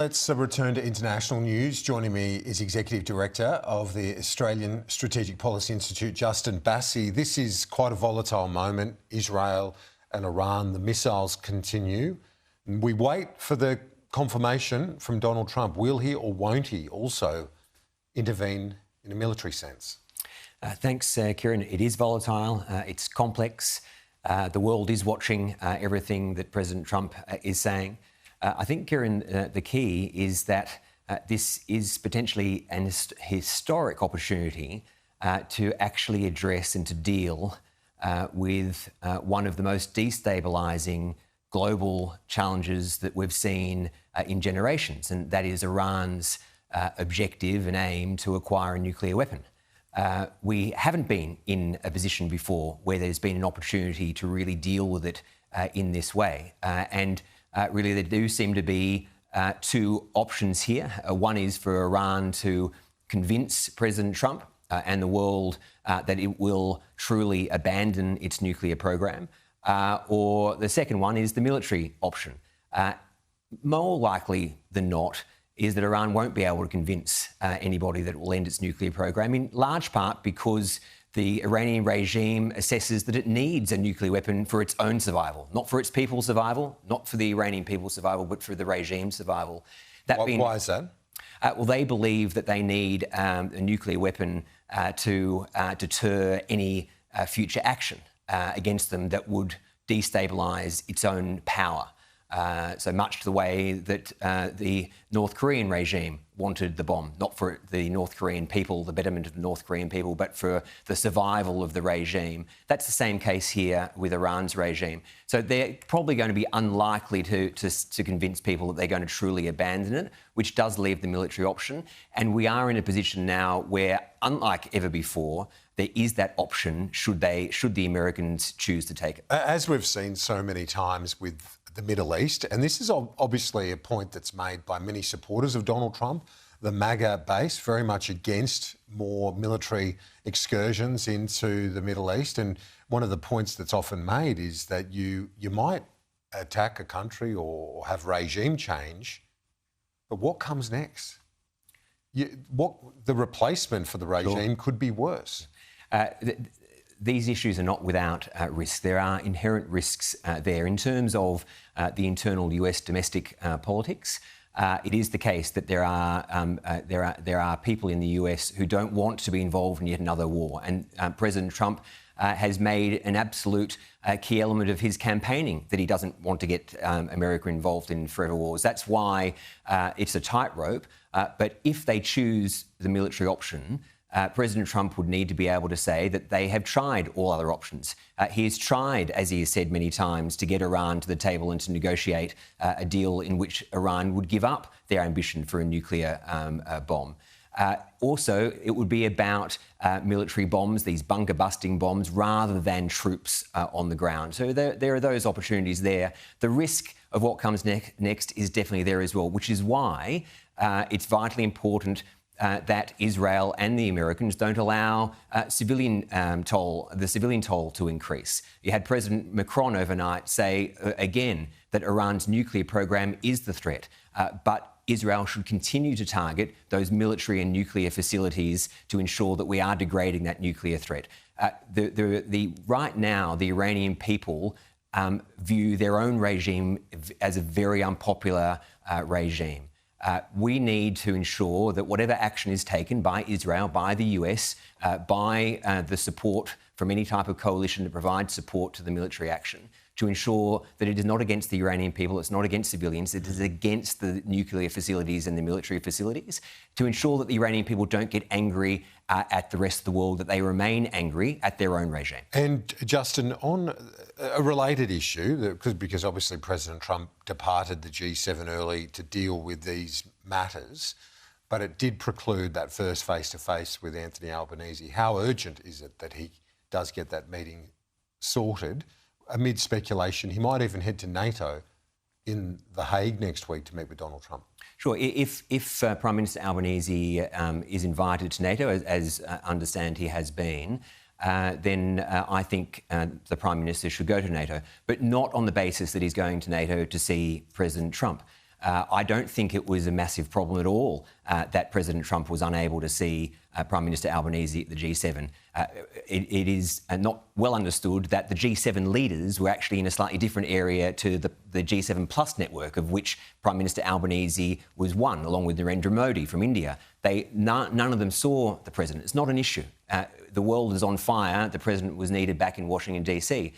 Let's return to international news. Joining me is Executive Director of the Australian Strategic Policy Institute, Justin Bassi. This is quite a volatile moment. Israel and Iran, the missiles continue. We wait for the confirmation from Donald Trump. Will he or won't he also intervene in a military sense? Thanks, Kieran. It is volatile. It's complex. The world is watching everything that President Trump is saying. I think, Kieran, the key is that this is potentially an historic opportunity to actually address and to deal with one of the most destabilising global challenges that we've seen in generations, and that is Iran's objective and aim to acquire a nuclear weapon. We haven't been in a position before where there's been an opportunity to really deal with it in this way. Really, there do seem to be two options here. One is for Iran to convince President Trump and the world that it will truly abandon its nuclear program. Or the second one is the military option. More likely than not is that Iran won't be able to convince anybody that it will end its nuclear program, in large part because the Iranian regime assesses that it needs a nuclear weapon for its own survival, not for its people's survival, not for the Iranian people's survival, but for the regime's survival. Why is that? Well, they believe that they need a nuclear weapon to deter any future action against them that would destabilise its own power. So much to the way that the North Korean regime wanted the bomb, not for the North Korean people, the betterment of the North Korean people, but for the survival of the regime. That's the same case here with Iran's regime. So they're probably going to be unlikely to convince people that they're going to truly abandon it, which does leave the military option. And we are in a position now where, unlike ever before, there is that option should the Americans choose to take it. As we've seen so many times with the Middle East, and this is obviously a point that's made by many supporters of Donald Trump, the MAGA base, very much against more military excursions into the Middle East. And one of the points that's often made is that you might attack a country or have regime change, but what comes next? The replacement for the regime could be worse. These issues are not without risk. There are inherent risks there in terms of the internal US domestic politics. It is the case that there are people in the US who don't want to be involved in yet another war, and President Trump has made an absolute key element of his campaigning that he doesn't want to get America involved in forever wars. That's why it's a tightrope. But if they choose the military option, President Trump would need to be able to say that they have tried all other options. He has tried, as he has said many times, to get Iran to the table and to negotiate a deal in which Iran would give up their ambition for a nuclear bomb. Also, it would be about military bombs, these bunker-busting bombs, rather than troops on the ground. So there are those opportunities there. The risk of what comes next is definitely there as well, which is why it's vitally important that Israel and the Americans don't allow the civilian toll to increase. You had President Macron overnight say again that Iran's nuclear program is the threat, but Israel should continue to target those military and nuclear facilities to ensure that we are degrading that nuclear threat. Right now, the Iranian people view their own regime as a very unpopular regime. We need to ensure that whatever action is taken by Israel, by the US, by the support from any type of coalition that provides support to the military action, to ensure that it is not against the Iranian people, it's not against civilians, it is against the nuclear facilities and the military facilities, to ensure that the Iranian people don't get angry at the rest of the world, that they remain angry at their own regime. And Justin, on a related issue, because obviously President Trump departed the G7 early to deal with these matters, but it did preclude that first face-to-face with Anthony Albanese. How urgent is it that he does get that meeting sorted? Amid speculation, he might even head to NATO in The Hague next week to meet with Donald Trump. Sure. If Prime Minister Albanese is invited to NATO, as I understand he has been, then I think the Prime Minister should go to NATO, but not on the basis that he's going to NATO to see President Trump. I don't think it was a massive problem at all that President Trump was unable to see Prime Minister Albanese at the G7. It is not well understood that the G7 leaders were actually in a slightly different area to the G7 Plus network, of which Prime Minister Albanese was one, along with Narendra Modi from India. None of them saw the President. It's not an issue. The world is on fire. The President was needed back in Washington, D.C.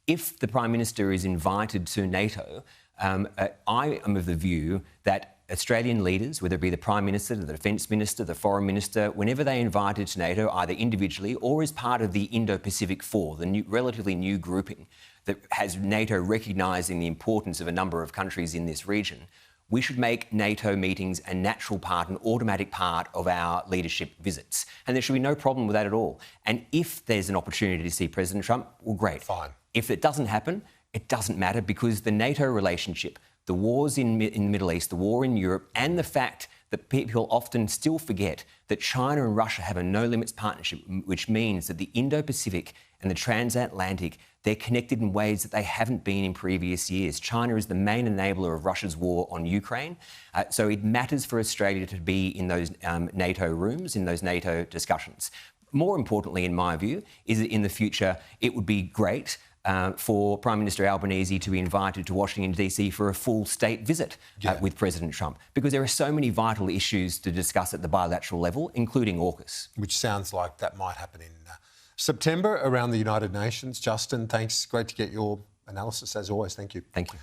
If the Prime Minister is invited to NATO, I am of the view that Australian leaders, whether it be the Prime Minister, the Defence Minister, the Foreign Minister, whenever they're invited to NATO, either individually or as part of the Indo-Pacific Four, the relatively new grouping that has NATO recognising the importance of a number of countries in this region, we should make NATO meetings a natural part, an automatic part of our leadership visits. And there should be no problem with that at all. And if there's an opportunity to see President Trump, well, great. Fine. If it doesn't happen, it doesn't matter, because the NATO relationship, the wars in the Middle East, the war in Europe, and the fact that people often still forget that China and Russia have a no-limits partnership, which means that the Indo-Pacific and the transatlantic, they're connected in ways that they haven't been in previous years. China is the main enabler of Russia's war on Ukraine. So it matters for Australia to be in those NATO rooms, in those NATO discussions. More importantly, in my view, is that in the future, it would be great for Prime Minister Albanese to be invited to Washington, D.C. for a full state visit with President Trump, because there are so many vital issues to discuss at the bilateral level, including AUKUS. Which sounds like that might happen in September around the United Nations. Justin, thanks. Great to get your analysis as always. Thank you. Thank you.